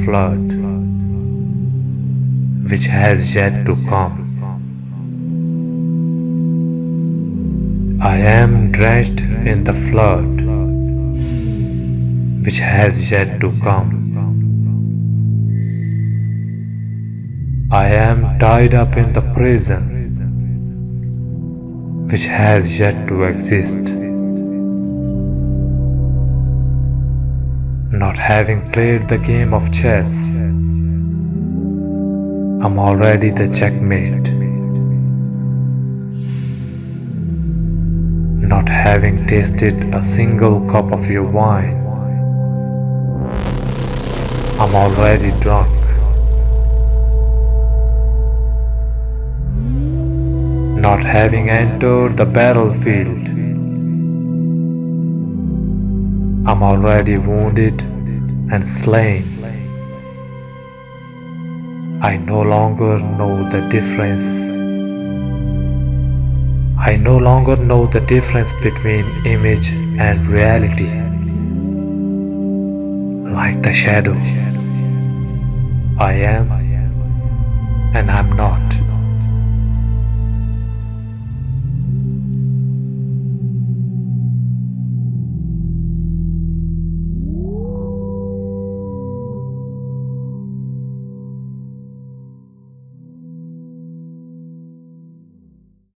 flood which has yet to come. I am drenched in the flood which has yet to come. I am tied up in the prison which has yet to exist. Not having played the game of chess, I'm already the checkmate. Not having tasted a single cup of your wine, I'm already drunk. Not having entered the battlefield, I'm already wounded and slain. I no longer know the difference. I no longer know the difference between image and reality. Like the shadow, I am and I'm not.